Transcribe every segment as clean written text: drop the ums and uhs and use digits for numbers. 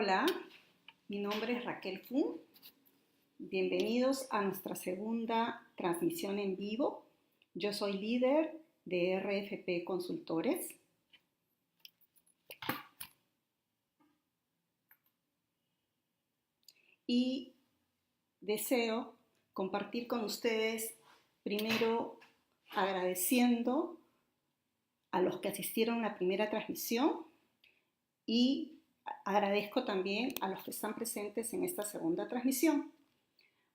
Hola, mi nombre es Raquel Fun. Bienvenidos a nuestra segunda transmisión en vivo. Yo soy líder de RFP Consultores. Y deseo compartir con ustedes, primero agradeciendo a los que asistieron a la primera transmisión y agradezco también a los que están presentes en esta segunda transmisión.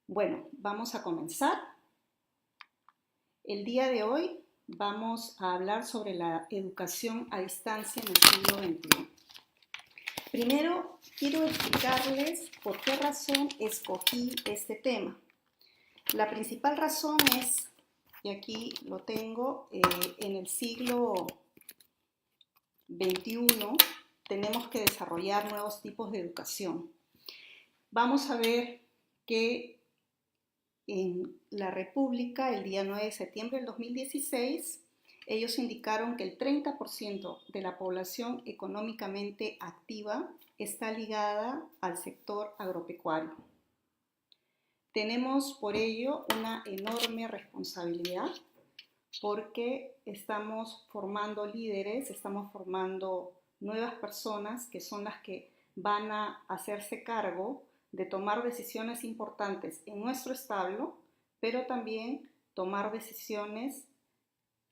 Bueno, vamos a comenzar. El día de hoy vamos a hablar sobre la educación a distancia en el siglo XXI. Primero, quiero explicarles por qué razón escogí este tema. La principal razón es, y aquí lo tengo, en el siglo XXI tenemos que desarrollar nuevos tipos de educación. Vamos a ver que en la República, el día 9 de septiembre del 2016, ellos indicaron que el 30% de la población económicamente activa está ligada al sector agropecuario. Tenemos por ello una enorme responsabilidad porque estamos formando líderes, estamos formando nuevas personas que son las que van a hacerse cargo de tomar decisiones importantes en nuestro establo, pero también tomar decisiones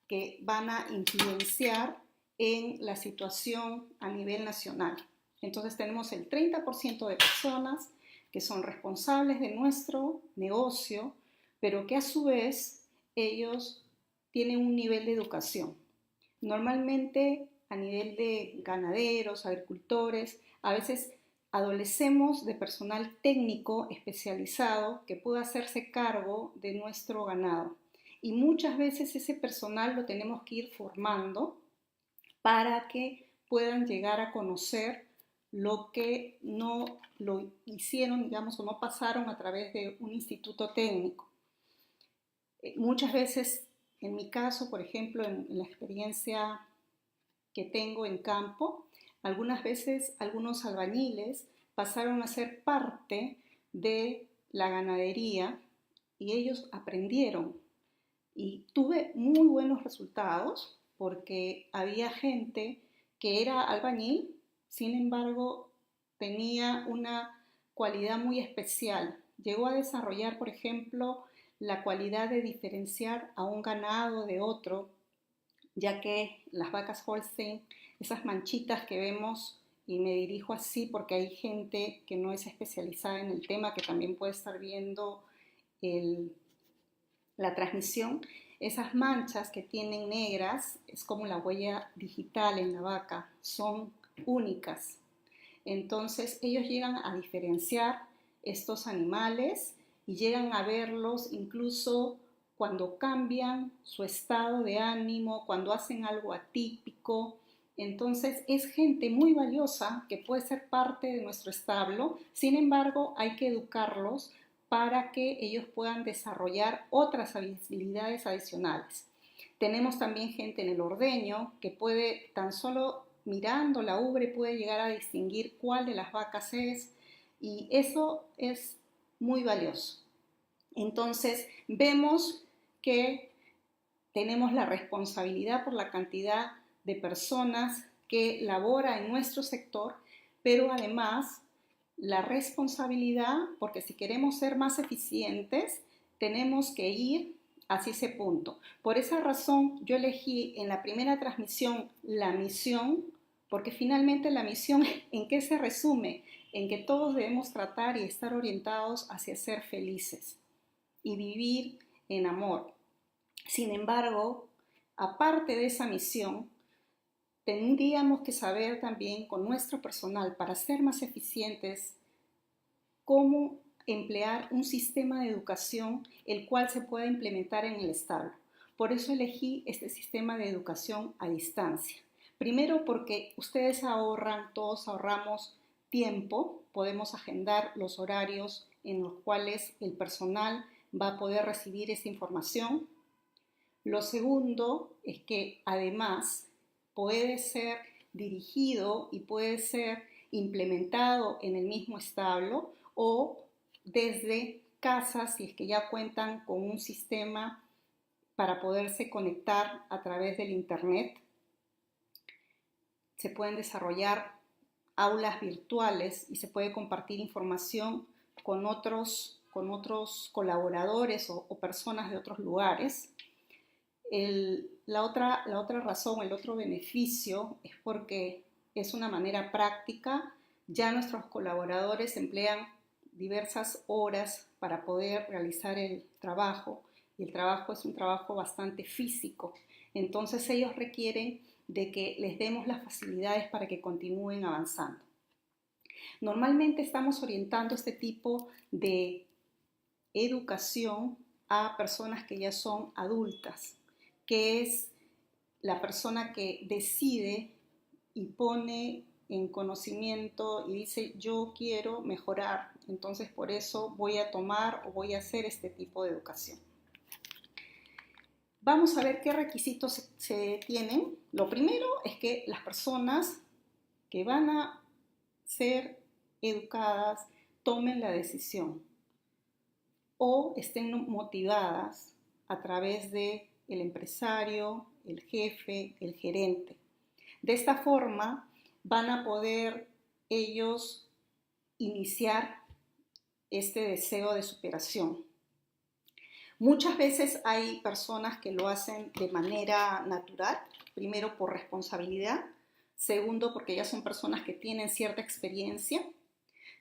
que van a influenciar en la situación a nivel nacional. Entonces tenemos el 30% de personas que son responsables de nuestro negocio, pero que a su vez ellos tienen un nivel de educación. Normalmente a nivel de ganaderos, agricultores, a veces adolecemos de personal técnico especializado que pueda hacerse cargo de nuestro ganado. Y muchas veces ese personal lo tenemos que ir formando para que puedan llegar a conocer lo que no lo hicieron, digamos, o no pasaron a través de un instituto técnico. Muchas veces, en mi caso, por ejemplo, en la experiencia que tengo en campo, algunas veces algunos albañiles pasaron a ser parte de la ganadería y ellos aprendieron. Y tuve muy buenos resultados porque había gente que era albañil, sin embargo, tenía una cualidad muy especial. Llegó a desarrollar, por ejemplo, la cualidad de diferenciar a un ganado de otro, ya que las vacas Holstein, esas manchitas que vemos, y me dirijo así porque hay gente que no es especializada en el tema, que también puede estar viendo la transmisión, esas manchas que tienen negras, es como la huella digital en la vaca, son únicas. Entonces ellos llegan a diferenciar estos animales y llegan a verlos incluso cuando cambian su estado de ánimo, cuando hacen algo atípico. Entonces es gente muy valiosa que puede ser parte de nuestro establo. Sin embargo, hay que educarlos para que ellos puedan desarrollar otras habilidades adicionales. Tenemos también gente en el ordeño que puede, tan solo mirando la ubre, puede llegar a distinguir cuál de las vacas es, y eso es muy valioso. Entonces vemos que tenemos la responsabilidad por la cantidad de personas que labora en nuestro sector, pero además la responsabilidad, porque si queremos ser más eficientes, tenemos que ir hacia ese punto. Por esa razón yo elegí en la primera transmisión la misión, porque finalmente la misión, ¿en qué se resume? En que todos debemos tratar y estar orientados hacia ser felices y vivir en amor. Sin embargo, aparte de esa misión, tendríamos que saber también con nuestro personal, para ser más eficientes, cómo emplear un sistema de educación el cual se pueda implementar en el establo. Por eso elegí este sistema de educación a distancia. Primero porque ustedes ahorran, todos ahorramos tiempo, podemos agendar los horarios en los cuales el personal va a poder recibir esta información. Lo segundo es que además puede ser dirigido y puede ser implementado en el mismo establo o desde casas, si es que ya cuentan con un sistema para poderse conectar a través del internet. Se pueden desarrollar aulas virtuales y se puede compartir información con otros colaboradores o personas de otros lugares. La otra razón, el otro beneficio es porque es una manera práctica. Ya nuestros colaboradores emplean diversas horas para poder realizar el trabajo, y el trabajo es un trabajo bastante físico. Entonces ellos requieren de que les demos las facilidades para que continúen avanzando. Normalmente estamos orientando este tipo de educación a personas que ya son adultas, que es la persona que decide y pone en conocimiento y dice yo quiero mejorar, entonces por eso voy a tomar o voy a hacer este tipo de educación. Vamos a ver qué requisitos se tienen. Lo primero es que las personas que van a ser educadas tomen la decisión o estén motivadas a través de el empresario, el jefe, el gerente. De esta forma van a poder ellos iniciar este deseo de superación. Muchas veces hay personas que lo hacen de manera natural, primero por responsabilidad, segundo porque ya son personas que tienen cierta experiencia,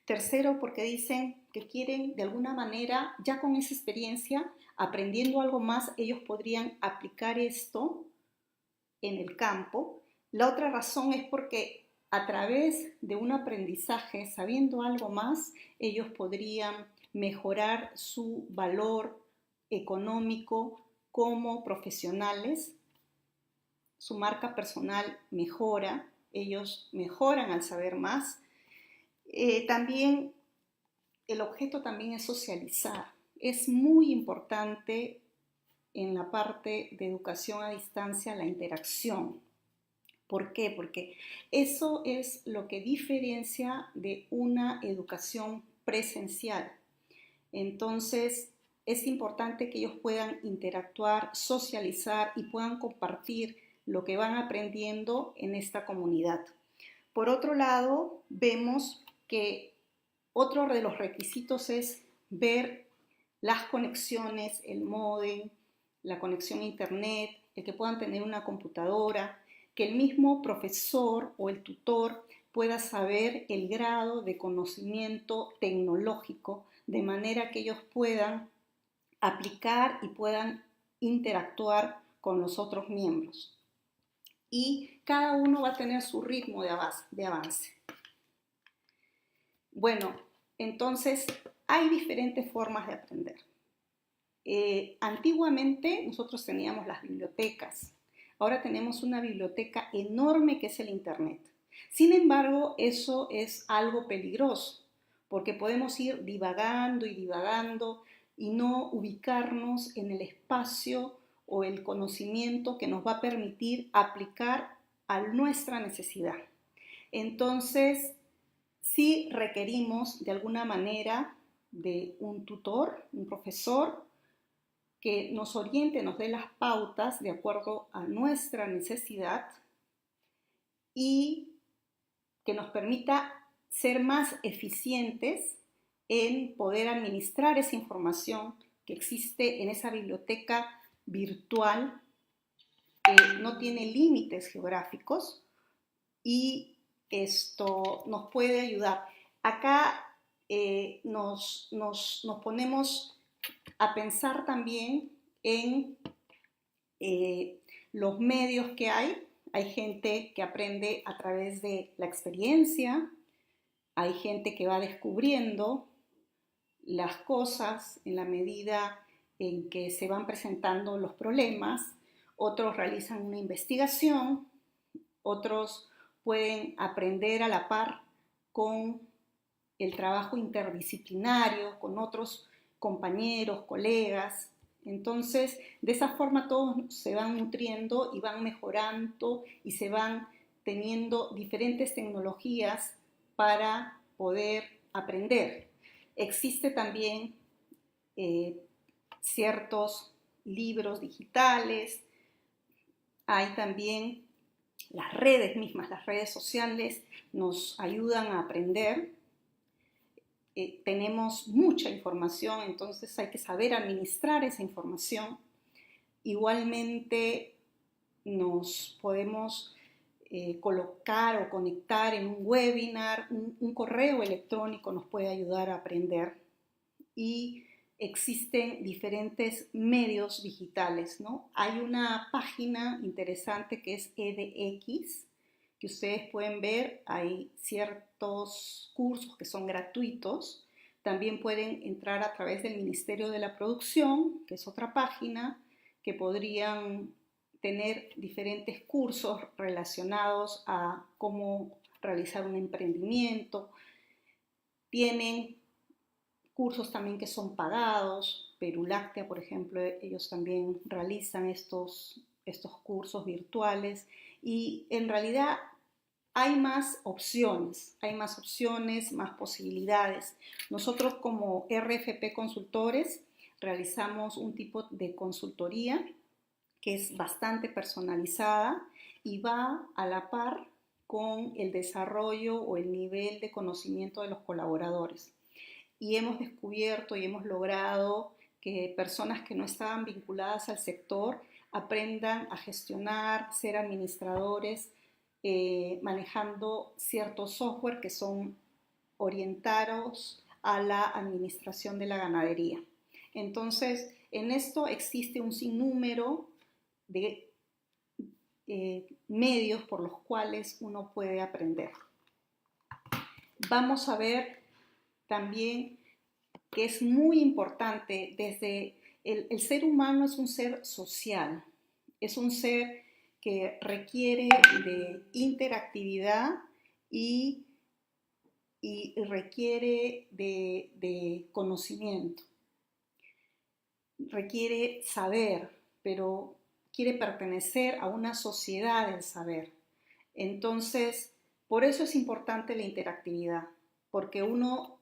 tercero porque dicen que quieren de alguna manera, ya con esa experiencia, aprendiendo algo más, ellos podrían aplicar esto en el campo. La otra razón es porque a través de un aprendizaje, sabiendo algo más, ellos podrían mejorar su valor económico como profesionales, su marca personal mejora, ellos mejoran al saber más. También el objeto también es socializar. Es muy importante en la parte de educación a distancia la interacción. ¿Por qué? Porque eso es lo que diferencia de una educación presencial. Entonces, es importante que ellos puedan interactuar, socializar y puedan compartir lo que van aprendiendo en esta comunidad. Por otro lado, vemos que otro de los requisitos es ver las conexiones, el módem, la conexión a internet, el que puedan tener una computadora, que el mismo profesor o el tutor pueda saber el grado de conocimiento tecnológico, de manera que ellos puedan aplicar y puedan interactuar con los otros miembros. Y cada uno va a tener su ritmo de avance. Bueno, entonces hay diferentes formas de aprender. Antiguamente nosotros teníamos las bibliotecas. Ahora tenemos una biblioteca enorme que es el Internet. Sin embargo, eso es algo peligroso, porque podemos ir divagando y divagando y no ubicarnos en el espacio o el conocimiento que nos va a permitir aplicar a nuestra necesidad. Entonces, sí requerimos de alguna manera de un tutor, un profesor, que nos oriente, nos dé las pautas de acuerdo a nuestra necesidad y que nos permita ser más eficientes en poder administrar esa información que existe en esa biblioteca virtual que no tiene límites geográficos y esto nos puede ayudar. Acá nos ponemos a pensar también en los medios que hay. Hay gente que aprende a través de la experiencia, hay gente que va descubriendo las cosas en la medida en que se van presentando los problemas, otros realizan una investigación, otros pueden aprender a la par con el trabajo interdisciplinario, con otros compañeros, colegas. Entonces, de esa forma todos se van nutriendo y van mejorando y se van teniendo diferentes tecnologías para poder aprender. Existe también ciertos libros digitales, hay también las redes mismas, las redes sociales nos ayudan a aprender. Tenemos mucha información, entonces hay que saber administrar esa información. Igualmente nos podemos colocar o conectar en un webinar, un correo electrónico nos puede ayudar a aprender. Y existen diferentes medios digitales, ¿no? Hay una página interesante que es edX, que ustedes pueden ver, hay ciertos cursos que son gratuitos. También pueden entrar a través del Ministerio de la Producción, que es otra página, que podrían tener diferentes cursos relacionados a cómo realizar un emprendimiento. Tienen cursos también que son pagados. Perú Láctea, por ejemplo, ellos también realizan estos cursos virtuales y en realidad hay más opciones, más posibilidades. Nosotros como RFP Consultores realizamos un tipo de consultoría que es bastante personalizada y va a la par con el desarrollo o el nivel de conocimiento de los colaboradores. Y hemos descubierto y hemos logrado que personas que no estaban vinculadas al sector aprendan a gestionar, ser administradores, manejando ciertos software que son orientados a la administración de la ganadería. Entonces, en esto existe un sinnúmero de medios por los cuales uno puede aprender. Vamos a ver también que es muy importante desde el ser humano es un ser social, es un ser que requiere de interactividad y requiere de conocimiento, requiere saber, pero quiere pertenecer a una sociedad del saber. Entonces, por eso es importante la interactividad, porque uno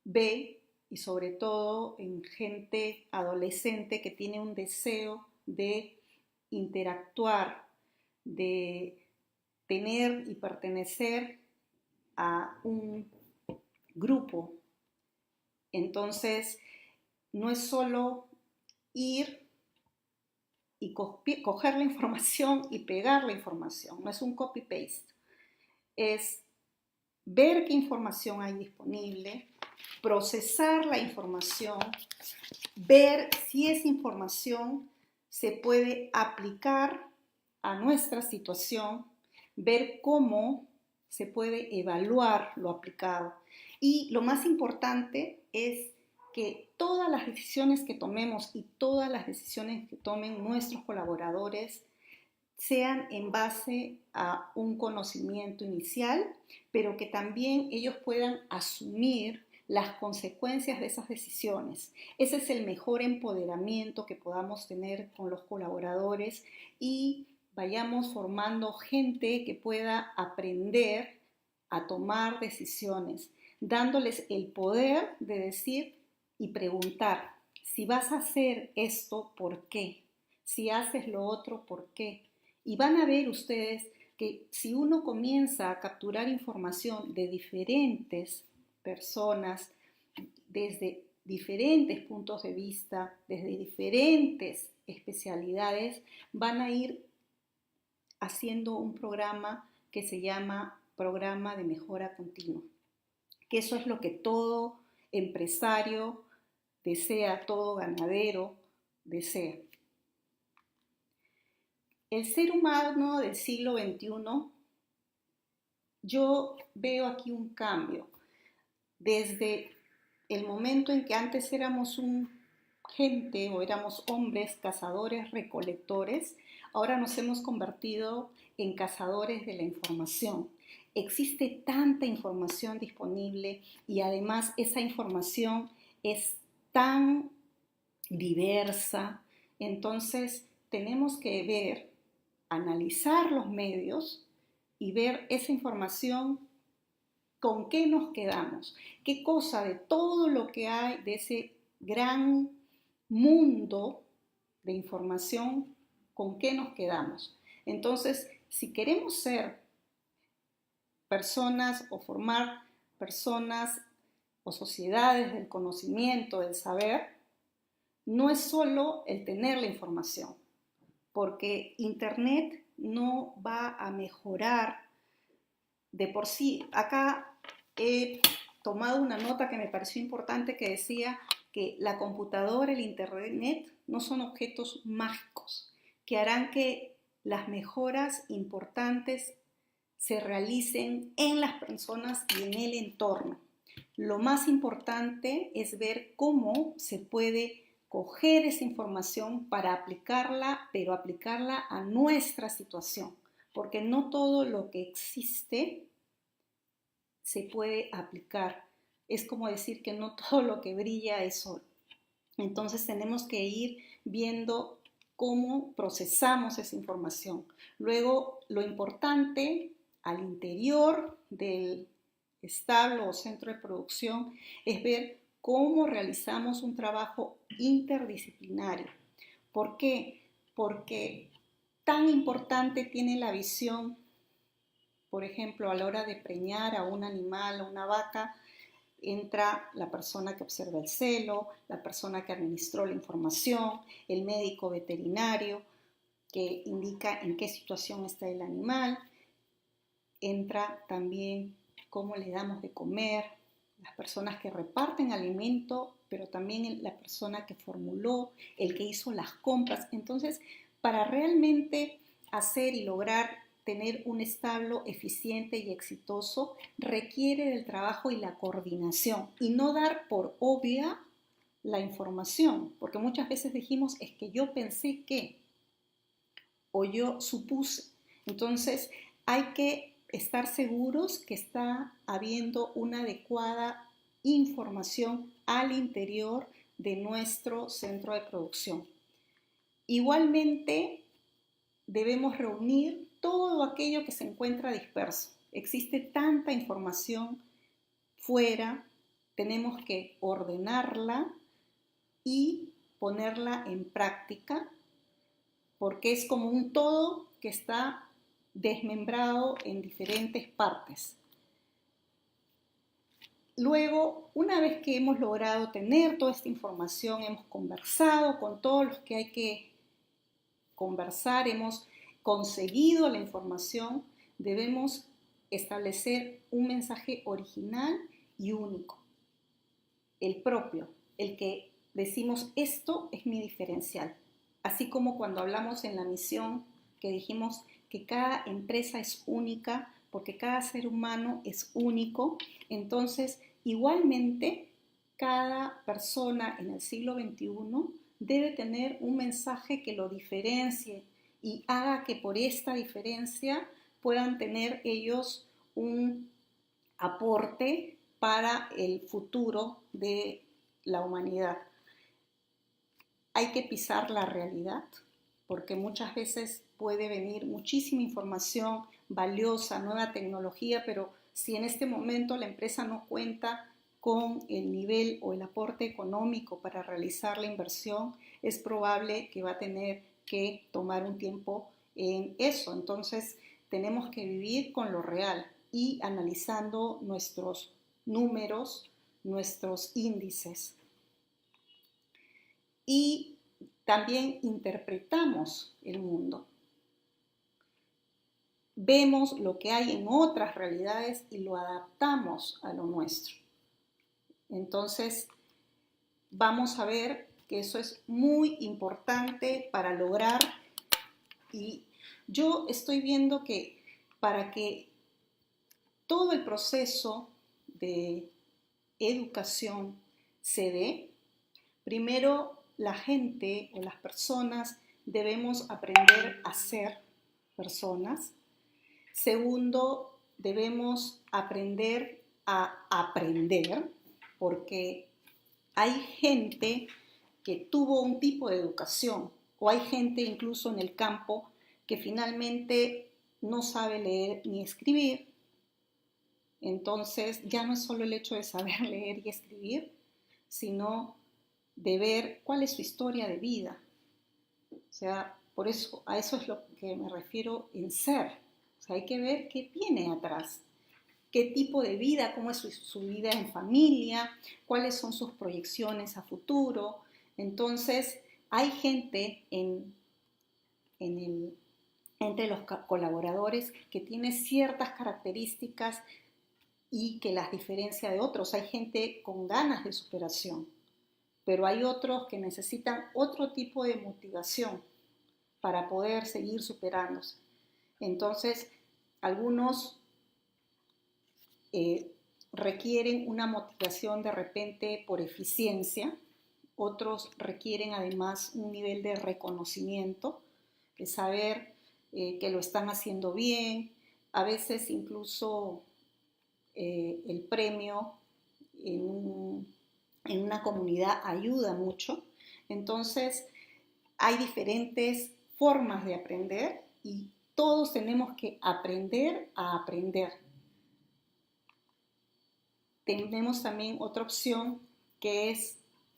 ve, y sobre todo en gente adolescente que tiene un deseo de interactuar, de tener y pertenecer a un grupo. Entonces, no es solo ir y coger la información y pegar la información, no es un copy-paste, es ver qué información hay disponible, procesar la información, ver si esa información se puede aplicar a nuestra situación, ver cómo se puede evaluar lo aplicado. Y lo más importante es que todas las decisiones que tomemos y todas las decisiones que tomen nuestros colaboradores sean en base a un conocimiento inicial, pero que también ellos puedan asumir las consecuencias de esas decisiones. Ese es el mejor empoderamiento que podamos tener con los colaboradores y vayamos formando gente que pueda aprender a tomar decisiones, dándoles el poder de decir y preguntar, si vas a hacer esto, ¿por qué? Si haces lo otro, ¿por qué? Y van a ver ustedes que si uno comienza a capturar información de diferentes personas, desde diferentes puntos de vista, desde diferentes especialidades, van a ir haciendo un programa que se llama Programa de Mejora Continua. Que eso es lo que todo empresario desea, todo ganadero desea. El ser humano del siglo XXI, yo veo aquí un cambio. Desde el momento en que antes éramos gente o éramos hombres cazadores, recolectores, ahora nos hemos convertido en cazadores de la información. Existe tanta información disponible y además esa información es tan diversa, entonces tenemos que ver, analizar los medios y ver esa información ¿Con qué nos quedamos? ¿Qué cosa de todo lo que hay, de ese gran mundo de información, con qué nos quedamos? Entonces, si queremos ser personas o formar personas o sociedades del conocimiento, del saber, no es solo el tener la información, porque Internet no va a mejorar de por sí. Acá he tomado una nota que me pareció importante que decía que la computadora, el Internet, no son objetos mágicos que harán que las mejoras importantes se realicen en las personas y en el entorno. Lo más importante es ver cómo se puede coger esa información para aplicarla, pero aplicarla a nuestra situación, porque no todo lo que existe se puede aplicar. Es como decir que no todo lo que brilla es sol. Entonces tenemos que ir viendo cómo procesamos esa información. Luego, lo importante al interior del establo o centro de producción es ver cómo realizamos un trabajo interdisciplinario. ¿Por qué? Porque tan importante tiene la visión, por ejemplo, a la hora de preñar a un animal, a una vaca, entra la persona que observa el celo, la persona que administró la información, el médico veterinario que indica en qué situación está el animal, entra también cómo le damos de comer, las personas que reparten alimento, pero también la persona que formuló, el que hizo las compras. Entonces, para realmente hacer y lograr tener un establo eficiente y exitoso, requiere del trabajo y la coordinación y no dar por obvia la información, porque muchas veces dijimos es que yo pensé que o yo supuse. Entonces hay que estar seguros que está habiendo una adecuada información al interior de nuestro centro de producción. Igualmente, debemos reunir todo aquello que se encuentra disperso. Existe tanta información fuera, tenemos que ordenarla y ponerla en práctica, porque es como un todo que está desmembrado en diferentes partes. Luego, una vez que hemos logrado tener toda esta información, hemos conversado con todos los que hay que conversar, hemos conseguido la información, debemos establecer un mensaje original y único, el propio, el que decimos esto es mi diferencial. Así como cuando hablamos en la misión que dijimos que cada empresa es única porque cada ser humano es único, entonces igualmente cada persona en el siglo XXI debe tener un mensaje que lo diferencie y haga que por esta diferencia puedan tener ellos un aporte para el futuro de la humanidad. Hay que pisar la realidad, porque muchas veces puede venir muchísima información valiosa, nueva tecnología, pero si en este momento la empresa no cuenta con el nivel o el aporte económico para realizar la inversión, es probable que va a tener que tomar un tiempo en eso. Entonces, tenemos que vivir con lo real y analizando nuestros números, nuestros índices. Y también interpretamos el mundo. Vemos lo que hay en otras realidades y lo adaptamos a lo nuestro. Entonces, vamos a ver que eso es muy importante para lograr, y yo estoy viendo que para que todo el proceso de educación se dé, primero la gente o las personas debemos aprender a ser personas. Segundo, debemos aprender a aprender, porque hay gente que tuvo un tipo de educación o hay gente incluso en el campo que finalmente no sabe leer ni escribir. Entonces, ya no es solo el hecho de saber leer y escribir, sino de ver cuál es su historia de vida. O sea, por eso, a eso es lo que me refiero en ser. O sea, hay que ver qué viene atrás, qué tipo de vida, cómo es su vida en familia, cuáles son sus proyecciones a futuro. Entonces, hay gente entre los colaboradores que tiene ciertas características y que las diferencia de otros. Hay gente con ganas de superación, pero hay otros que necesitan otro tipo de motivación para poder seguir superándose. Entonces, algunos requieren una motivación de repente por eficiencia, otros requieren además un nivel de reconocimiento, de saber que lo están haciendo bien, a veces incluso el premio en una comunidad ayuda mucho. Entonces, hay diferentes formas de aprender y todos tenemos que aprender a aprender. Tenemos también otra opción que es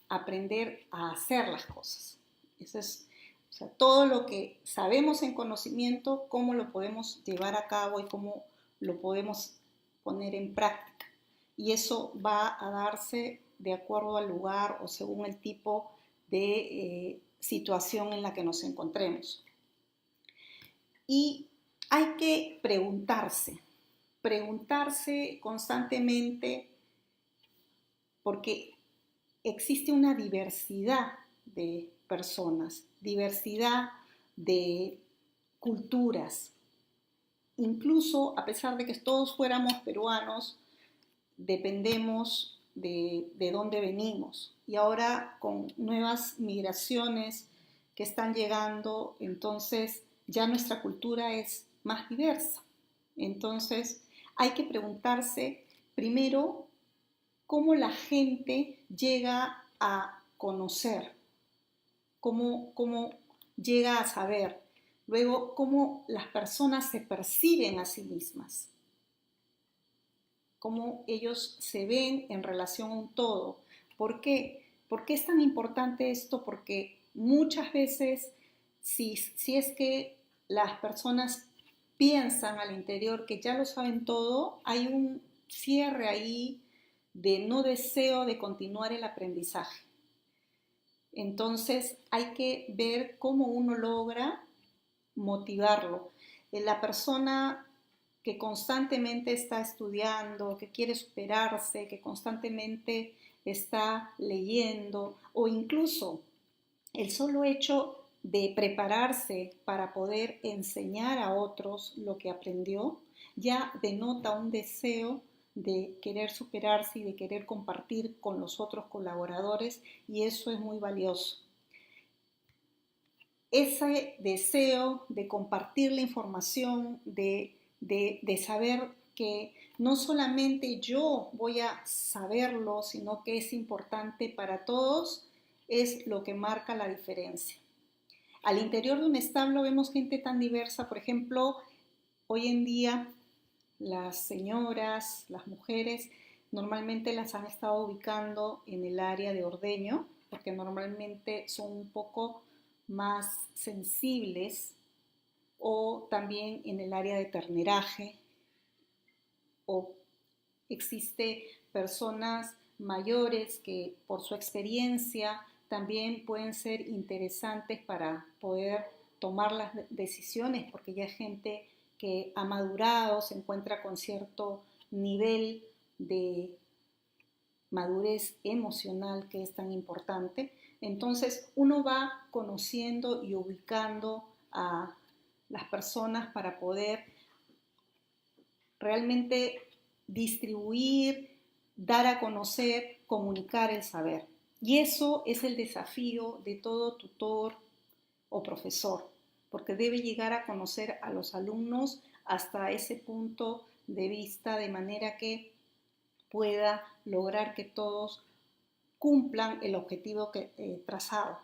aprender a hacer las cosas. Eso es, o sea, todo lo que sabemos en conocimiento, cómo lo podemos llevar a cabo y cómo lo podemos poner en práctica. Y eso va a darse de acuerdo al lugar o según el tipo de situación en la que nos encontremos. Y hay que preguntarse constantemente porque existe una diversidad de personas, diversidad de culturas. Incluso a pesar de que todos fuéramos peruanos, dependemos de dónde venimos. Y ahora con nuevas migraciones que están llegando, entonces ya nuestra cultura es más diversa. Entonces hay que preguntarse primero cómo la gente llega a conocer, cómo llega a saber, luego cómo las personas se perciben a sí mismas, cómo ellos se ven en relación a un todo. ¿Por qué? ¿Por qué es tan importante esto? Porque muchas veces, si es que las personas piensan al interior que ya lo saben todo, hay un cierre ahí de no deseo de continuar el aprendizaje. Entonces hay que ver cómo uno logra motivarlo. La persona que constantemente está estudiando, que quiere superarse, que constantemente está leyendo o incluso el solo hecho de prepararse para poder enseñar a otros lo que aprendió, ya denota un deseo de querer superarse y de querer compartir con los otros colaboradores y eso es muy valioso. Ese deseo de compartir la información, de saber que no solamente yo voy a saberlo, sino que es importante para todos, es lo que marca la diferencia. Al interior de un establo vemos gente tan diversa, por ejemplo, hoy en día las señoras, las mujeres, normalmente las han estado ubicando en el área de ordeño, porque normalmente son un poco más sensibles, o también en el área de terneraje, o existe personas mayores que por su experiencia también pueden ser interesantes para poder tomar las decisiones, porque ya es gente que ha madurado, se encuentra con cierto nivel de madurez emocional que es tan importante. Entonces uno va conociendo y ubicando a las personas para poder realmente distribuir, dar a conocer, comunicar el saber. Y eso es el desafío de todo tutor o profesor, porque debe llegar a conocer a los alumnos hasta ese punto de vista, de manera que pueda lograr que todos cumplan el objetivo trazado.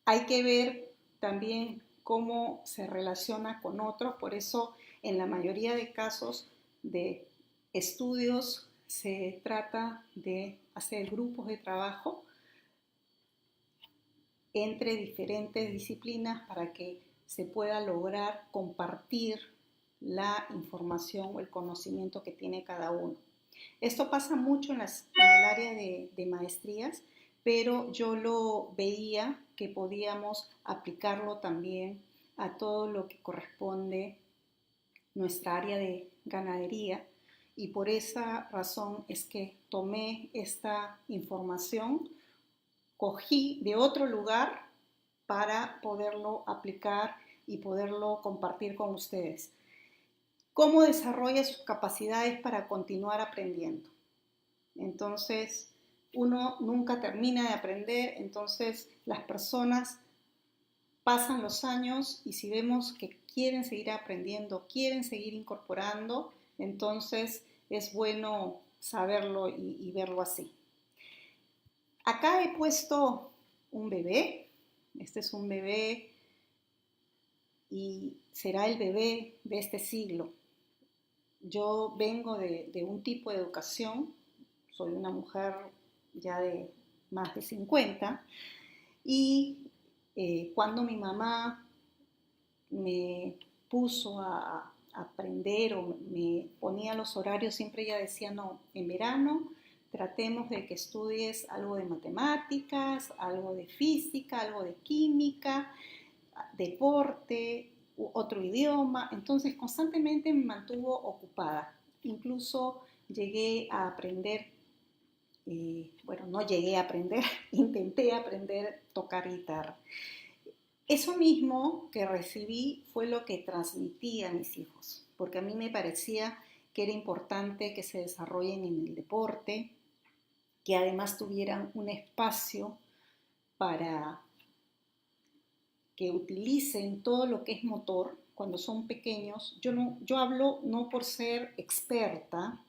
Hay que ver también cómo se relaciona con otros, por eso en la mayoría de casos de estudios se trata de hacer grupos de trabajo entre diferentes disciplinas para que se pueda lograr compartir la información o el conocimiento que tiene cada uno. Esto pasa mucho en el área de maestrías, pero yo lo veía que podíamos aplicarlo también a todo lo que corresponde nuestra área de ganadería, y por esa razón es que tomé esta información, cogí de otro lugar para poderlo aplicar y poderlo compartir con ustedes. ¿Cómo desarrolla sus capacidades para continuar aprendiendo? Entonces, uno nunca termina de aprender, entonces las personas pasan los años y si vemos que quieren seguir aprendiendo, quieren seguir incorporando, entonces es bueno saberlo y verlo así. Acá he puesto un bebé. Este es un bebé y será el bebé de este siglo. Yo vengo de un tipo de educación, soy una mujer ya de más de 50 y cuando mi mamá me puso a aprender o me ponía los horarios, siempre ella decía, no, en verano tratemos de que estudies algo de matemáticas, algo de física, algo de química, deporte, otro idioma. Entonces constantemente me mantuvo ocupada. Incluso llegué a aprender, bueno, no llegué a aprender, intenté aprender a tocar guitarra. Eso mismo que recibí fue lo que transmití a mis hijos, porque a mí me parecía que era importante que se desarrollen en el deporte, que además tuvieran un espacio para que utilicen todo lo que es motor cuando son pequeños. Yo hablo no por ser experta,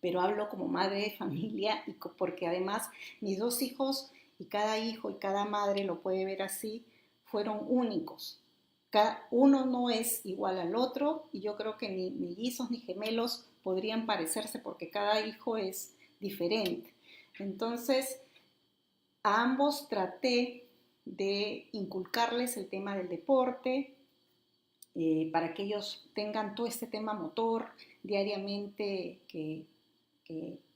pero hablo como madre de familia y porque además mis dos hijos y cada hijo y cada madre lo puede ver así, fueron únicos. Cada uno no es igual al otro y yo creo que ni mellizos ni gemelos podrían parecerse porque cada hijo es diferente. Entonces, a ambos traté de inculcarles el tema del deporte, para que ellos tengan todo este tema motor diariamente, que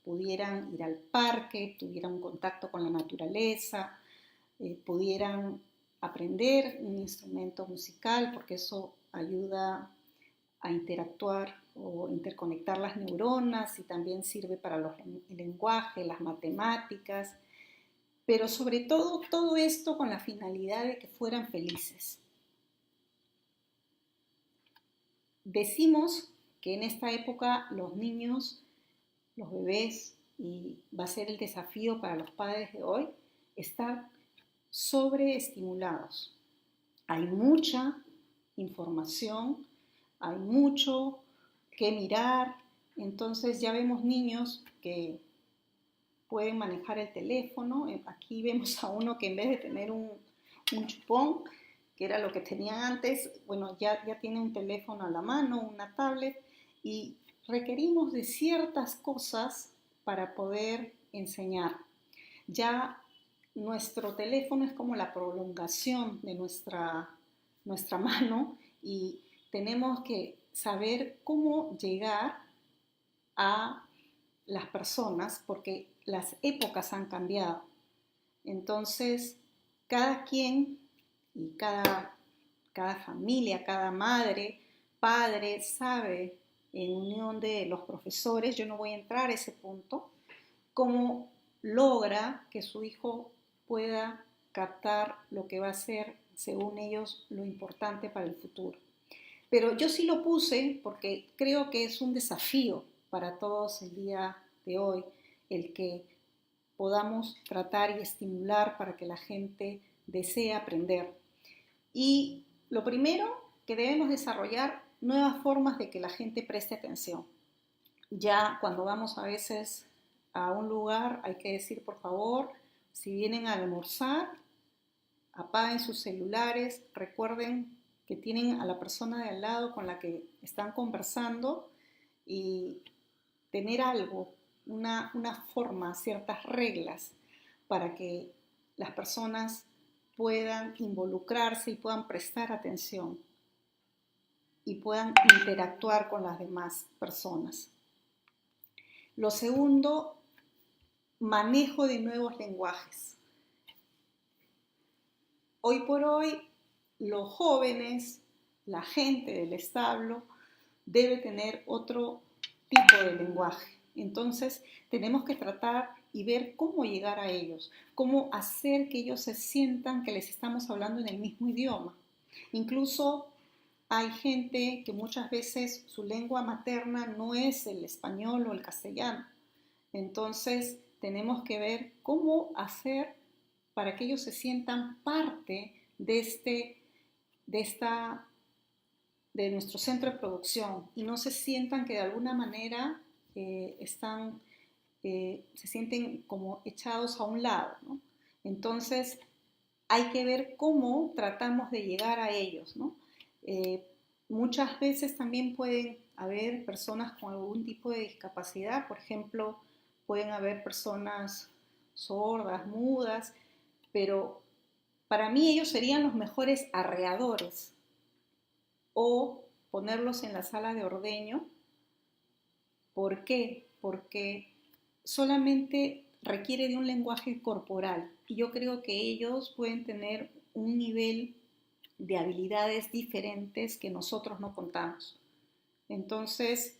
pudieran ir al parque, tuvieran un contacto con la naturaleza, pudieran aprender un instrumento musical, porque eso ayuda a interactuar o interconectar las neuronas y también sirve para el lenguaje, las matemáticas, pero sobre todo esto con la finalidad de que fueran felices. Decimos que en esta época los niños, los bebés, y va a ser el desafío para los padres de hoy, están sobreestimulados. Hay mucha información, hay mucho que mirar, entonces ya vemos niños que pueden manejar el teléfono. Aquí vemos a uno que en vez de tener un chupón, que era lo que tenían antes, bueno, ya tiene un teléfono a la mano, una tablet, y requerimos de ciertas cosas para poder enseñar. Ya nuestro teléfono es como la prolongación de nuestra mano y tenemos que saber cómo llegar a las personas porque las épocas han cambiado. Entonces, cada quien y cada familia, cada madre, padre sabe, en unión de los profesores, yo no voy a entrar a ese punto, cómo logra que su hijo pueda captar lo que va a ser, según ellos, lo importante para el futuro. Pero yo sí lo puse porque creo que es un desafío para todos el día de hoy, el que podamos tratar y estimular para que la gente desee aprender. Y lo primero que debemos desarrollar nuevas formas de que la gente preste atención. Ya cuando vamos a veces a un lugar hay que decir, por favor, si vienen a almorzar, apaguen sus celulares, recuerden que tienen a la persona de al lado con la que están conversando y tener algo, una forma, ciertas reglas para que las personas puedan involucrarse y puedan prestar atención y puedan interactuar con las demás personas. Lo segundo, manejo de nuevos lenguajes. Hoy por hoy, los jóvenes, la gente del establo, debe tener otro tipo de lenguaje. Entonces, tenemos que tratar y ver cómo llegar a ellos, cómo hacer que ellos se sientan que les estamos hablando en el mismo idioma. Incluso hay gente que muchas veces su lengua materna no es el español o el castellano. Entonces, tenemos que ver cómo hacer para que ellos se sientan parte de nuestro centro de producción y no se sientan que de alguna manera se sienten como echados a un lado, ¿no? Entonces, hay que ver cómo tratamos de llegar a ellos, ¿no? Muchas veces también pueden haber personas con algún tipo de discapacidad, por ejemplo, pueden haber personas sordas, mudas, pero para mí ellos serían los mejores arreadores o ponerlos en la sala de ordeño. ¿Por qué? Porque solamente requiere de un lenguaje corporal y yo creo que ellos pueden tener un nivel de habilidades diferentes que nosotros no contamos. Entonces,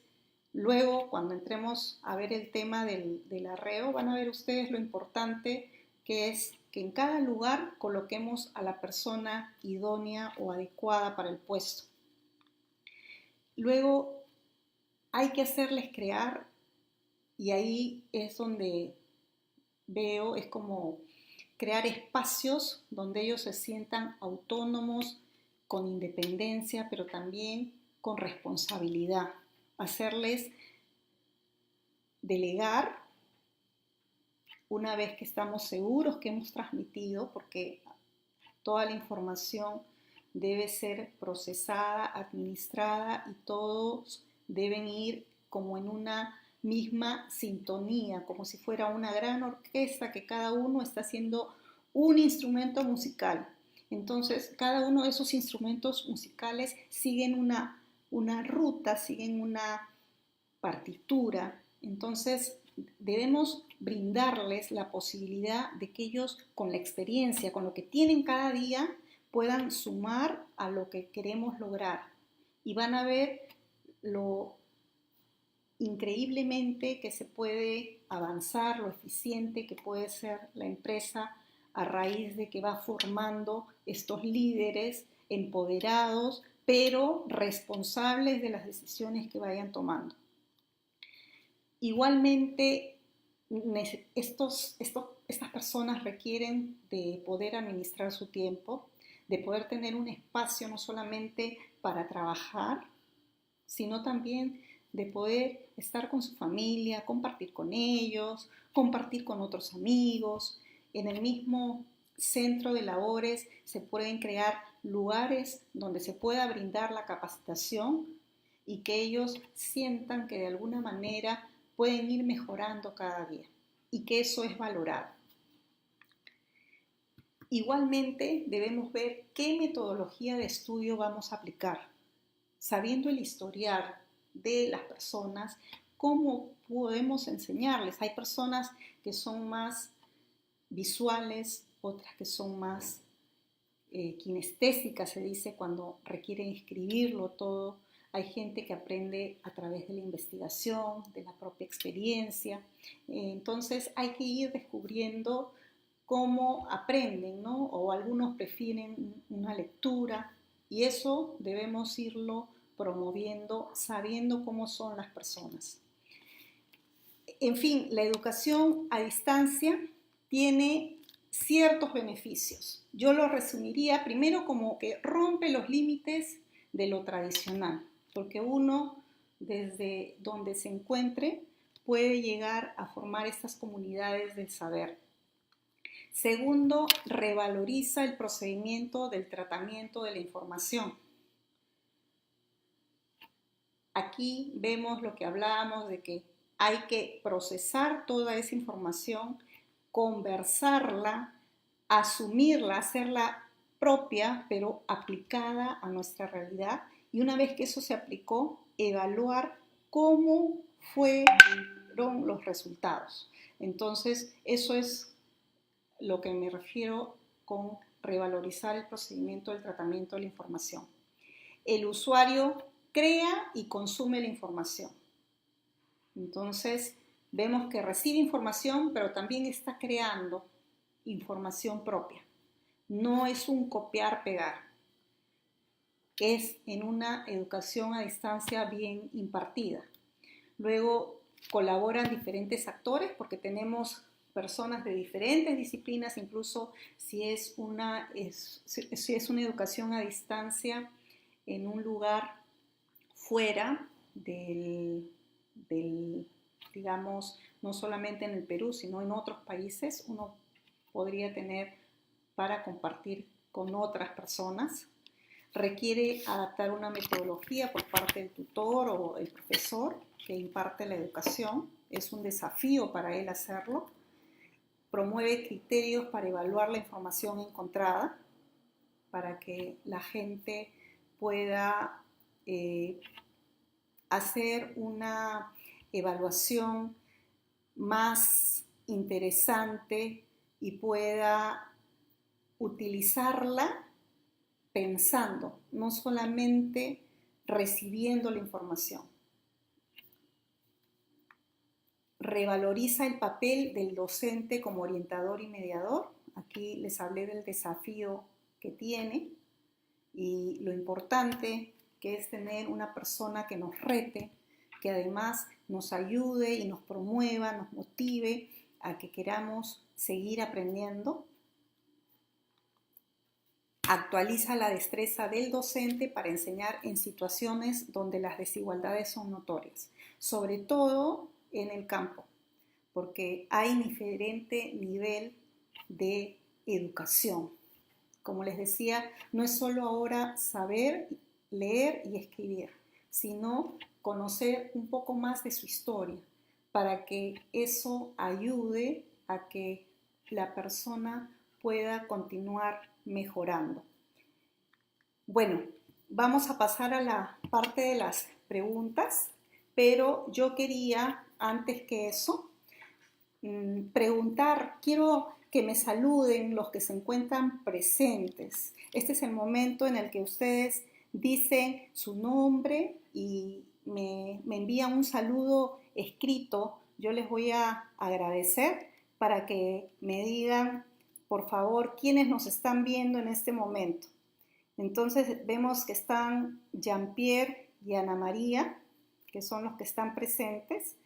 luego cuando entremos a ver el tema del arreo, van a ver ustedes lo importante que es que en cada lugar coloquemos a la persona idónea o adecuada para el puesto. Luego hay que hacerles crear, y ahí es donde veo, es como crear espacios donde ellos se sientan autónomos, con independencia, pero también con responsabilidad. Hacerles delegar una vez que estamos seguros que hemos transmitido, porque toda la información debe ser procesada, administrada y todos deben ir como en una misma sintonía, como si fuera una gran orquesta que cada uno está haciendo un instrumento musical. Entonces, cada uno de esos instrumentos musicales siguen una ruta, siguen una partitura. Entonces, debemos brindarles la posibilidad de que ellos, con la experiencia, con lo que tienen cada día, puedan sumar a lo que queremos lograr. Y van a ver lo increíblemente que se puede avanzar, lo eficiente que puede ser la empresa a raíz de que va formando estos líderes empoderados, pero responsables de las decisiones que vayan tomando. Igualmente, estas personas requieren de poder administrar su tiempo, de poder tener un espacio no solamente para trabajar, sino también de poder estar con su familia, compartir con ellos, compartir con otros amigos. En el mismo centro de labores se pueden crear lugares donde se pueda brindar la capacitación y que ellos sientan que de alguna manera pueden ir mejorando cada día y que eso es valorado. Igualmente debemos ver qué metodología de estudio vamos a aplicar, sabiendo el historial de las personas, cómo podemos enseñarles. Hay personas que son más visuales, otras que son más kinestésicas, se dice, cuando requieren escribirlo todo. Hay gente que aprende a través de la investigación, de la propia experiencia. Entonces hay que ir descubriendo cómo aprenden, ¿no? O algunos prefieren una lectura y eso debemos irlo promoviendo sabiendo cómo son las personas. En fin, la educación a distancia tiene ciertos beneficios. Yo lo resumiría primero como que rompe los límites de lo tradicional, porque uno desde donde se encuentre puede llegar a formar estas comunidades del saber. Segundo, revaloriza el procedimiento del tratamiento de la información. Aquí vemos lo que hablábamos de que hay que procesar toda esa información, conversarla, asumirla, hacerla propia, pero aplicada a nuestra realidad. Y una vez que eso se aplicó, evaluar cómo fueron los resultados. Entonces, eso es lo que me refiero con revalorizar el procedimiento del tratamiento de la información. El usuario crea y consume la información. Entonces, vemos que recibe información, pero también está creando información propia. No es un copiar-pegar. Es en una educación a distancia bien impartida. Luego colaboran diferentes actores porque tenemos personas de diferentes disciplinas, incluso si es una educación a distancia en un lugar fuera digamos, no solamente en el Perú, sino en otros países, uno podría tener para compartir con otras personas. Requiere adaptar una metodología por parte del tutor o el profesor que imparte la educación. Es un desafío para él hacerlo. Promueve criterios para evaluar la información encontrada, para que la gente pueda hacer una evaluación más interesante y pueda utilizarla pensando, no solamente recibiendo la información. Revaloriza el papel del docente como orientador y mediador. Aquí les hablé del desafío que tiene y lo importante que es tener una persona que nos rete, que además nos ayude y nos promueva, nos motive a que queramos seguir aprendiendo. Actualiza la destreza del docente para enseñar en situaciones donde las desigualdades son notorias, sobre todo en el campo, porque hay diferente nivel de educación. Como les decía, no es solo ahora saber leer y escribir, sino conocer un poco más de su historia, para que eso ayude a que la persona pueda continuar mejorando. Bueno, vamos a pasar a la parte de las preguntas, pero yo quería, antes que eso, preguntar, quiero que me saluden los que se encuentran presentes. Este es el momento en el que ustedes dicen su nombre y me envían un saludo escrito. Yo les voy a agradecer para que me digan, por favor, quiénes nos están viendo en este momento. Entonces vemos que están Jean-Pierre y Ana María, que son los que están presentes.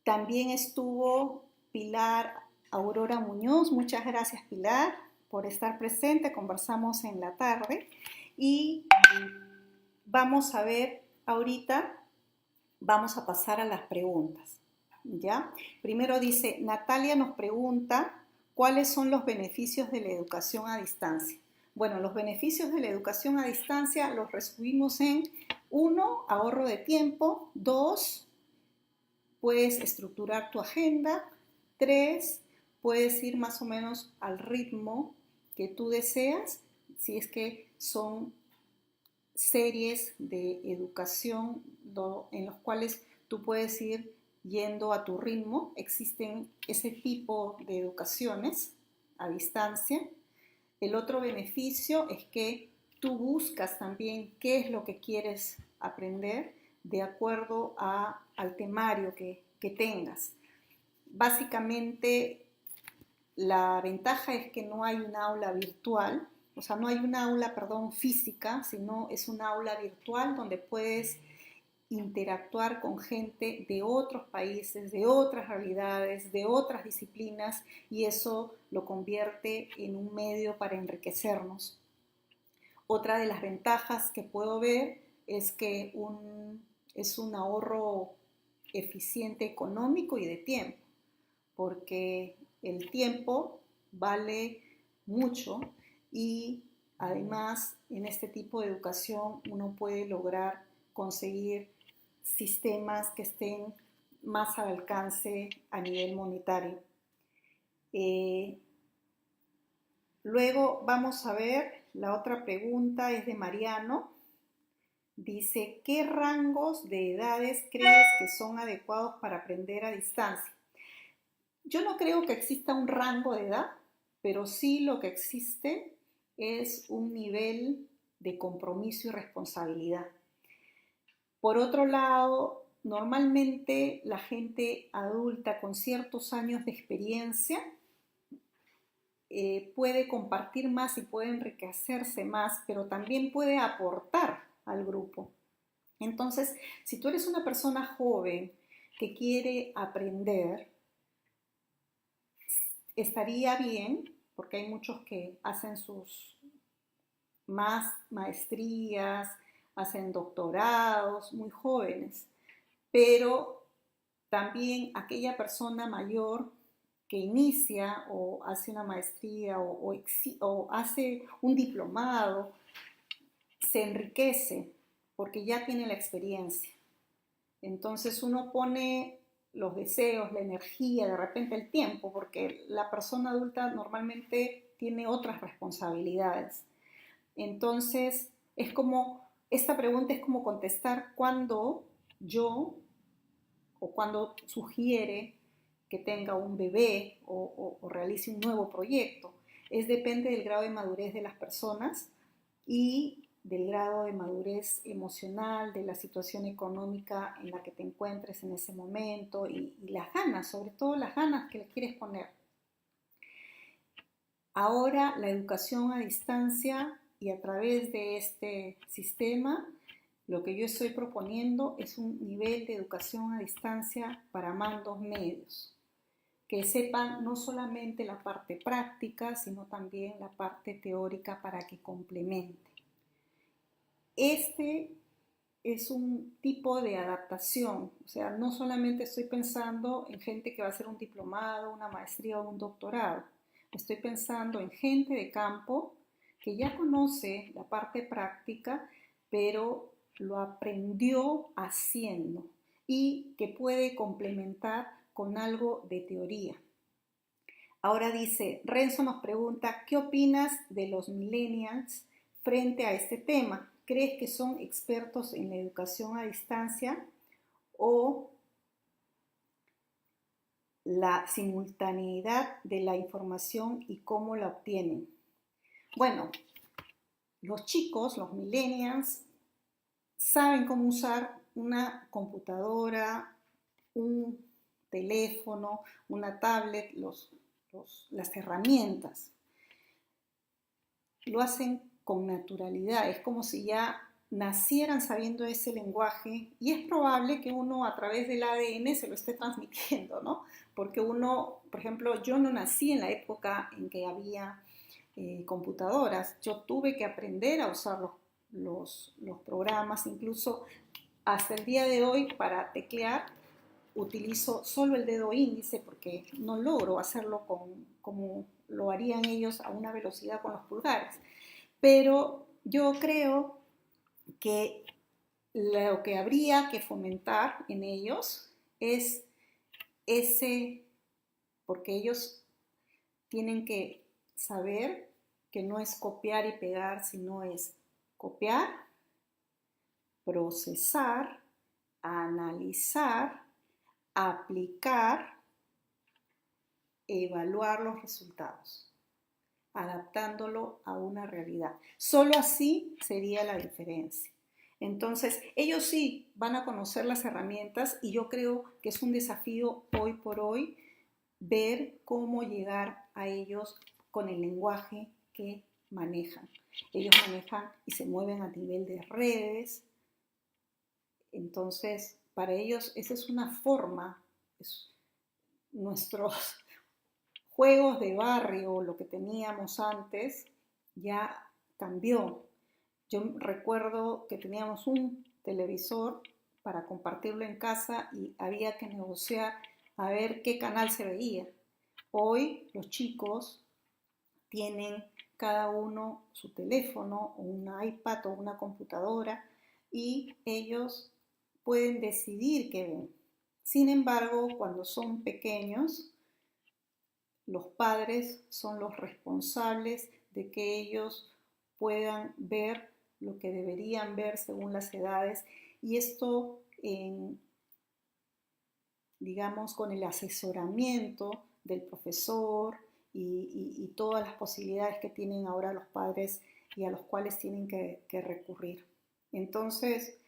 También estuvo Pilar Aurora Muñoz. Muchas gracias, Pilar, por estar presente. Conversamos en la tarde. Y vamos a ver ahorita, vamos a pasar a las preguntas. ¿Ya? Primero dice, Natalia nos pregunta, ¿cuáles son los beneficios de la educación a distancia? Bueno, los beneficios de la educación a distancia los resumimos en 1, ahorro de tiempo, 2, puedes estructurar tu agenda, 3, puedes ir más o menos al ritmo que tú deseas, si es que son series de educación en los cuales tú puedes ir yendo a tu ritmo. Existen ese tipo de educaciones a distancia. El otro beneficio es que tú buscas también qué es lo que quieres aprender de acuerdo al temario que tengas. Básicamente, la ventaja es que no hay un aula virtual, o sea, no hay un aula, física, sino es un aula virtual donde puedes interactuar con gente de otros países, de otras realidades, de otras disciplinas, y eso lo convierte en un medio para enriquecernos. Otra de las ventajas que puedo ver es que es un ahorro eficiente económico y de tiempo, porque el tiempo vale mucho y además en este tipo de educación uno puede lograr conseguir sistemas que estén más al alcance a nivel monetario. Luego vamos a ver, la otra pregunta es de Mariano. Dice, ¿qué rangos de edades crees que son adecuados para aprender a distancia? Yo no creo que exista un rango de edad, pero sí lo que existe es un nivel de compromiso y responsabilidad. Por otro lado, normalmente la gente adulta con ciertos años de experiencia puede compartir más y puede enriquecerse más, pero también puede aportar al grupo. Entonces, si tú eres una persona joven que quiere aprender, estaría bien, porque hay muchos que hacen sus más maestrías, hacen doctorados muy jóvenes, pero también aquella persona mayor que inicia o hace una maestría o hace un diplomado, se enriquece porque ya tiene la experiencia. Entonces uno pone los deseos, la energía, de repente el tiempo, porque la persona adulta normalmente tiene otras responsabilidades. Entonces es como, esta pregunta es como contestar cuando yo o cuando sugiere que tenga un bebé o realice un nuevo proyecto. Depende del grado de madurez de las personas y del grado de madurez emocional, de la situación económica en la que te encuentres en ese momento y las ganas, sobre todo las ganas que le quieres poner. Ahora la educación a distancia y a través de este sistema, lo que yo estoy proponiendo es un nivel de educación a distancia para mandos medios, que sepan no solamente la parte práctica, sino también la parte teórica para que complemente. Este es un tipo de adaptación, o sea, no solamente estoy pensando en gente que va a hacer un diplomado, una maestría o un doctorado, estoy pensando en gente de campo que ya conoce la parte práctica, pero lo aprendió haciendo y que puede complementar con algo de teoría. Ahora dice, Renzo nos pregunta, ¿qué opinas de los millennials frente a este tema? ¿Crees que son expertos en la educación a distancia o la simultaneidad de la información y cómo la obtienen? Bueno, los chicos, los millennials, saben cómo usar una computadora, un teléfono, una tablet, las herramientas. Lo hacen con naturalidad, es como si ya nacieran sabiendo ese lenguaje y es probable que uno a través del ADN se lo esté transmitiendo, ¿no? Porque uno, por ejemplo, yo no nací en la época en que había computadoras, yo tuve que aprender a usar los programas, incluso hasta el día de hoy para teclear utilizo solo el dedo índice porque no logro hacerlo como lo harían ellos a una velocidad con los pulgares. Pero yo creo que lo que habría que fomentar en ellos es porque ellos tienen que saber que no es copiar y pegar, sino es copiar, procesar, analizar, aplicar, evaluar los resultados, adaptándolo a una realidad. Solo así sería la diferencia. Entonces, ellos sí van a conocer las herramientas y yo creo que es un desafío hoy por hoy ver cómo llegar a ellos con el lenguaje que manejan. Ellos manejan y se mueven a nivel de redes. Entonces, para ellos esa es una forma, nuestros juegos de barrio, lo que teníamos antes, ya cambió. Yo recuerdo que teníamos un televisor para compartirlo en casa y había que negociar a ver qué canal se veía. Hoy los chicos tienen cada uno su teléfono o un iPad o una computadora y ellos pueden decidir qué ven. Sin embargo, cuando son pequeños, los padres son los responsables de que ellos puedan ver lo que deberían ver según las edades, y esto digamos, con el asesoramiento del profesor y todas las posibilidades que tienen ahora los padres y a los cuales tienen que recurrir. Entonces,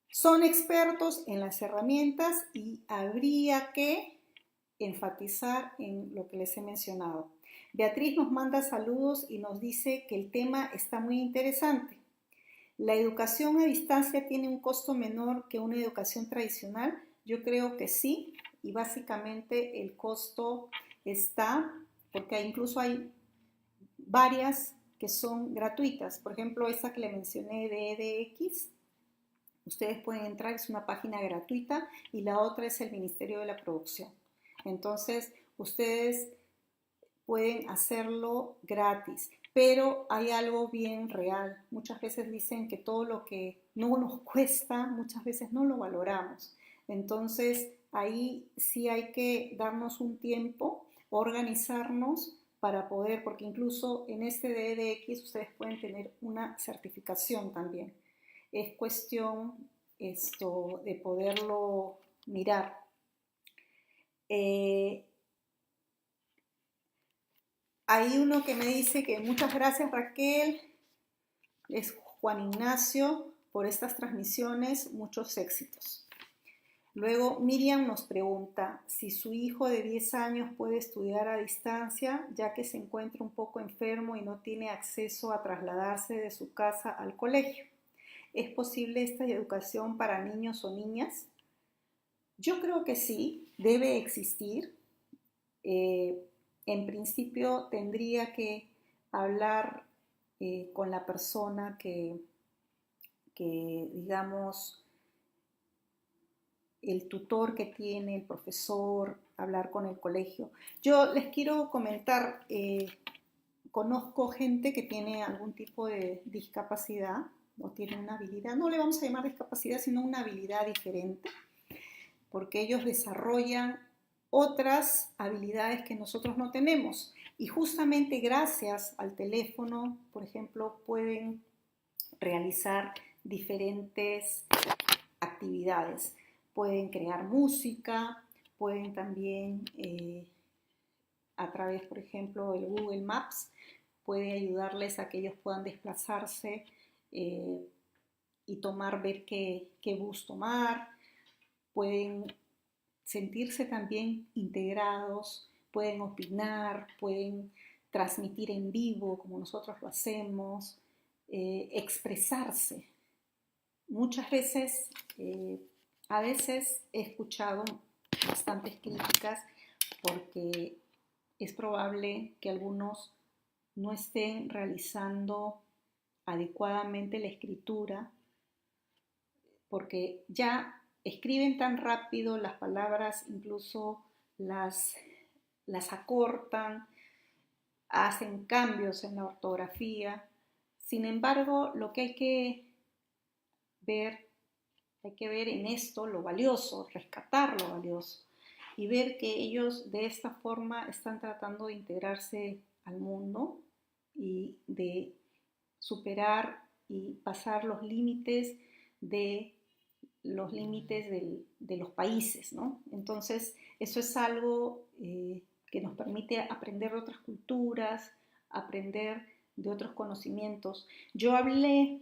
son expertos en las herramientas y habría que enfatizar en lo que les he mencionado. Beatriz nos manda saludos y nos dice que el tema está muy interesante. ¿La educación a distancia tiene un costo menor que una educación tradicional? Yo creo que sí, y básicamente el costo está, porque incluso hay varias que son gratuitas. Por ejemplo, esa que le mencioné de EDX, ustedes pueden entrar, es una página gratuita, y la otra es el Ministerio de la Producción. Entonces, ustedes pueden hacerlo gratis, pero hay algo bien real. Muchas veces dicen que todo lo que no nos cuesta, muchas veces no lo valoramos. Entonces, ahí sí hay que darnos un tiempo, organizarnos para poder, porque incluso en este DDX ustedes pueden tener una certificación también. Es cuestión de poderlo mirar. Hay uno que me dice que muchas gracias, Raquel, es Juan Ignacio, por estas transmisiones, muchos éxitos. Luego Miriam nos pregunta si su hijo de 10 años puede estudiar a distancia, ya que se encuentra un poco enfermo y no tiene acceso a trasladarse de su casa al colegio. ¿Es posible esta educación para niños o niñas? Yo creo que sí, debe existir. En principio tendría que hablar con la persona que, digamos, el tutor que tiene, el profesor, hablar con el colegio. Yo les quiero comentar, conozco gente que tiene algún tipo de discapacidad o tiene una habilidad, no le vamos a llamar discapacidad, sino una habilidad diferente, porque ellos desarrollan otras habilidades que nosotros no tenemos. Y justamente gracias al teléfono, por ejemplo, pueden realizar diferentes actividades. Pueden crear música, pueden también a través, por ejemplo, del Google Maps, puede ayudarles a que ellos puedan desplazarse y ver qué bus tomar. Pueden sentirse también integrados, pueden opinar, pueden transmitir en vivo como nosotros lo hacemos, expresarse. Muchas veces, a veces he escuchado bastantes críticas porque es probable que algunos no estén realizando adecuadamente la escritura porque ya escriben tan rápido las palabras, incluso las acortan, hacen cambios en la ortografía. Sin embargo, lo que hay que ver en esto lo valioso, rescatar lo valioso y ver que ellos de esta forma están tratando de integrarse al mundo y de superar y pasar los límites de los países, ¿no? Entonces, eso es algo que nos permite aprender de otras culturas, aprender de otros conocimientos. Yo hablé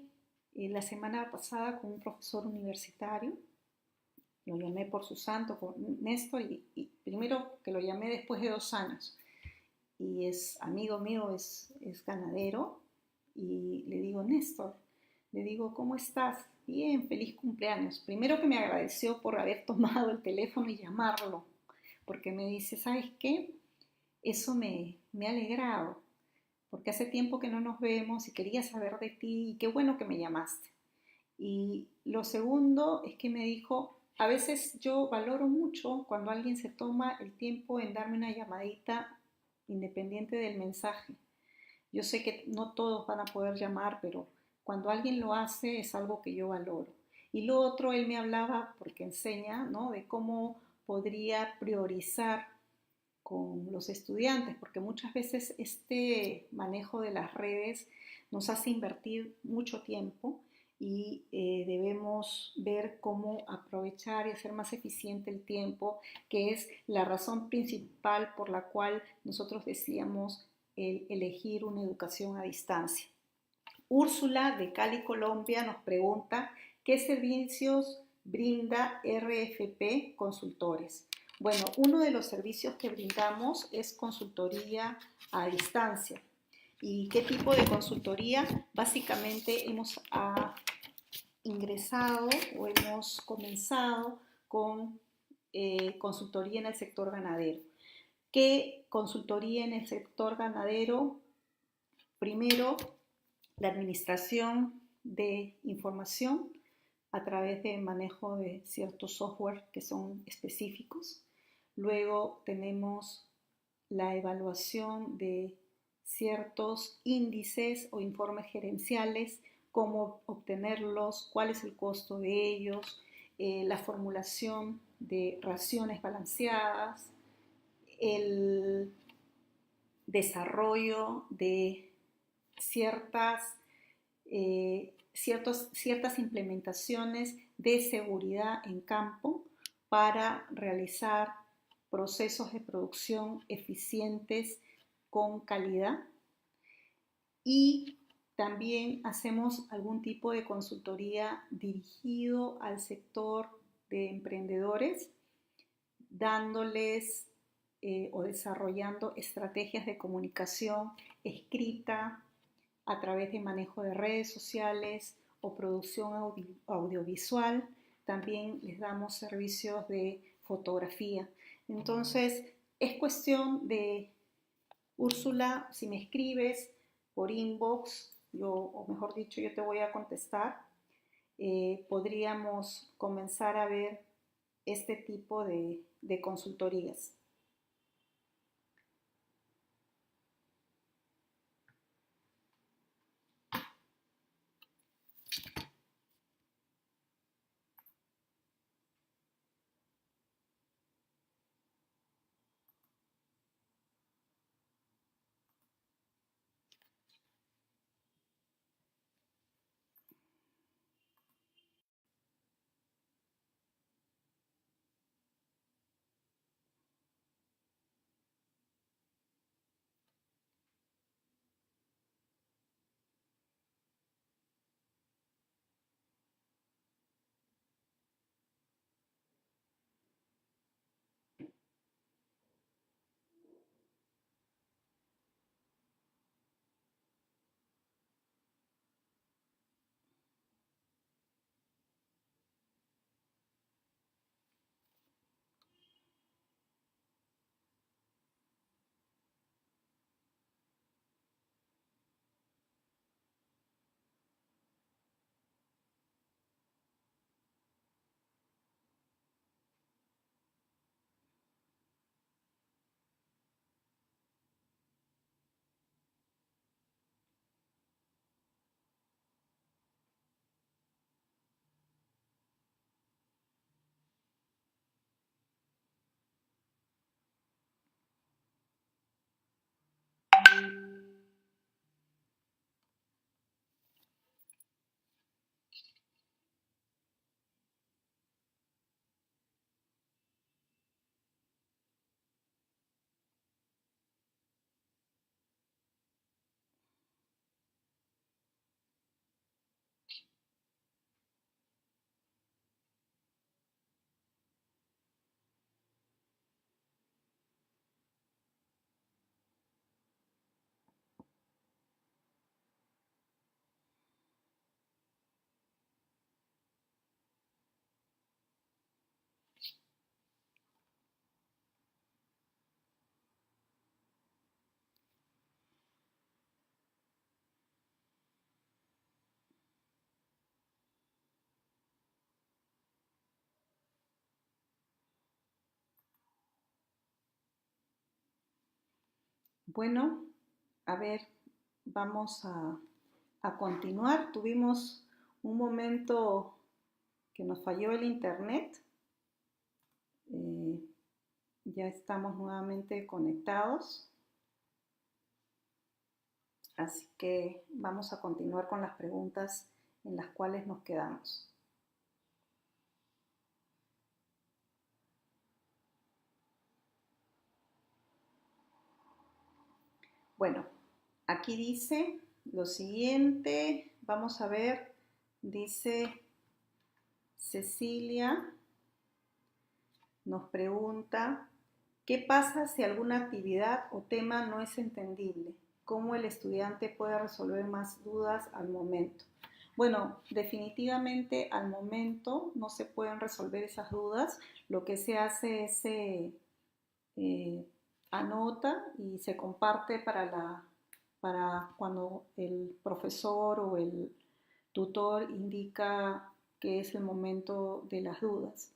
la semana pasada con un profesor universitario, lo llamé por su santo, con Néstor, y primero que lo llamé después de 2 años, y es amigo mío, es ganadero, y le digo, Néstor, le digo, ¿cómo estás? Bien, feliz cumpleaños. Primero que me agradeció por haber tomado el teléfono y llamarlo, porque me dice, ¿sabes qué? Eso me ha alegrado, porque hace tiempo que no nos vemos y quería saber de ti y qué bueno que me llamaste. Y lo segundo es que me dijo, a veces yo valoro mucho cuando alguien se toma el tiempo en darme una llamadita independiente del mensaje. Yo sé que no todos van a poder llamar, pero Cuando alguien lo hace es algo que yo valoro. Y lo otro, él me hablaba, porque enseña, ¿no?, de cómo podría priorizar con los estudiantes, porque muchas veces este manejo de las redes nos hace invertir mucho tiempo y debemos ver cómo aprovechar y hacer más eficiente el tiempo, que es la razón principal por la cual nosotros decíamos elegir una educación a distancia. Úrsula de Cali, Colombia, nos pregunta qué servicios brinda RFP Consultores. Bueno, uno de los servicios que brindamos es consultoría a distancia. ¿Y qué tipo de consultoría? Básicamente hemos ingresado o hemos comenzado con consultoría en el sector ganadero. ¿Qué consultoría en el sector ganadero? Primero, la administración de información a través de manejo de ciertos software que son específicos. Luego tenemos la evaluación de ciertos índices o informes gerenciales, cómo obtenerlos, cuál es el costo de ellos, la formulación de raciones balanceadas, el desarrollo de ciertas implementaciones de seguridad en campo para realizar procesos de producción eficientes con calidad. Y también hacemos algún tipo de consultoría dirigido al sector de emprendedores, dándoles o desarrollando estrategias de comunicación escrita a través de manejo de redes sociales o producción audiovisual. También les damos servicios de fotografía. Entonces, es cuestión de, Úrsula, si me escribes por inbox, o mejor dicho, yo te voy a contestar, podríamos comenzar a ver este tipo de consultorías. Bueno, a ver, vamos a a continuar. Tuvimos un momento que nos falló el internet. Ya estamos nuevamente conectados. Así que vamos a continuar con las preguntas en las cuales nos quedamos. Bueno, aquí dice lo siguiente. Vamos a ver, dice Cecilia, nos pregunta, ¿qué pasa si alguna actividad o tema no es entendible? ¿Cómo el estudiante puede resolver más dudas al momento? Bueno, definitivamente al momento no se pueden resolver esas dudas. Lo que se hace es anota y se comparte para cuando el profesor o el tutor indica que es el momento de las dudas.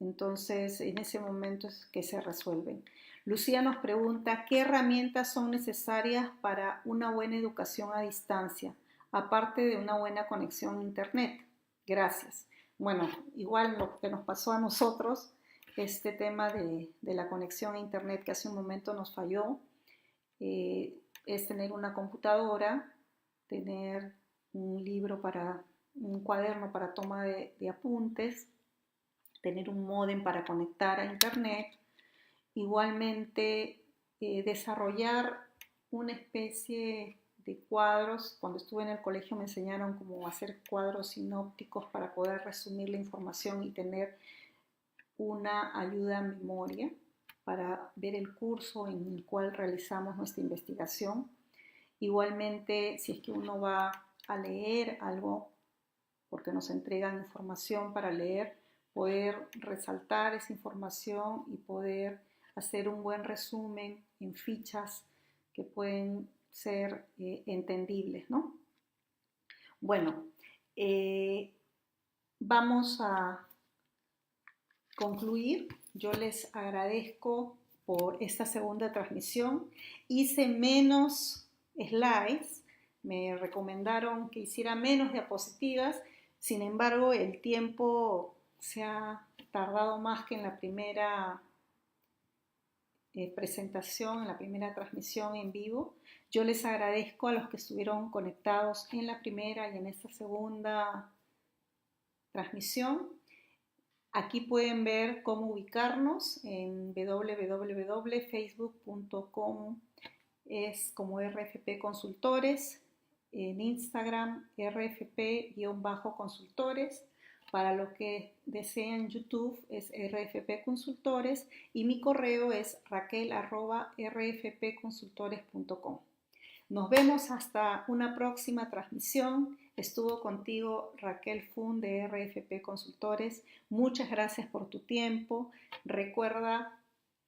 Entonces, en ese momento es que se resuelven. Lucía nos pregunta, ¿qué herramientas son necesarias para una buena educación a distancia, aparte de una buena conexión a Internet? Gracias. Bueno, igual lo que nos pasó a nosotros, este tema de la conexión a Internet que hace un momento nos falló, es tener una computadora, tener un libro un cuaderno para toma de apuntes, tener un módem para conectar a internet, igualmente desarrollar una especie de cuadros. Cuando estuve en el colegio me enseñaron cómo hacer cuadros sinópticos para poder resumir la información y tener una ayuda a memoria para ver el curso en el cual realizamos nuestra investigación. Igualmente, si es que uno va a leer algo, porque nos entregan información para leer, poder resaltar esa información y poder hacer un buen resumen en fichas que pueden ser entendibles, ¿no? Bueno, vamos a concluir. Yo les agradezco por esta segunda transmisión. Hice menos slides, me recomendaron que hiciera menos diapositivas, sin embargo el tiempo se ha tardado más que en la primera presentación, en la primera transmisión en vivo. Yo les agradezco a los que estuvieron conectados en la primera y en esta segunda transmisión. Aquí pueden ver cómo ubicarnos en www.facebook.com, es como RFP Consultores, en Instagram RFP-consultores, para los que desean YouTube es RFP Consultores y mi correo es raquel@rfpconsultores.com. Nos vemos hasta una próxima transmisión. Estuvo contigo Raquel Fun de RFP Consultores. Muchas gracias por tu tiempo. Recuerda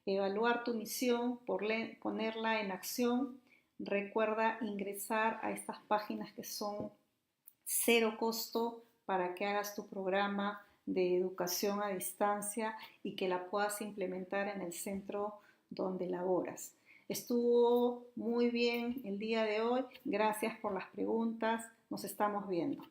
evaluar tu misión, ponerla en acción. Recuerda ingresar a estas páginas que son cero costo para que hagas tu programa de educación a distancia y que la puedas implementar en el centro donde laboras. Estuvo muy bien el día de hoy. Gracias por las preguntas. Nos estamos viendo.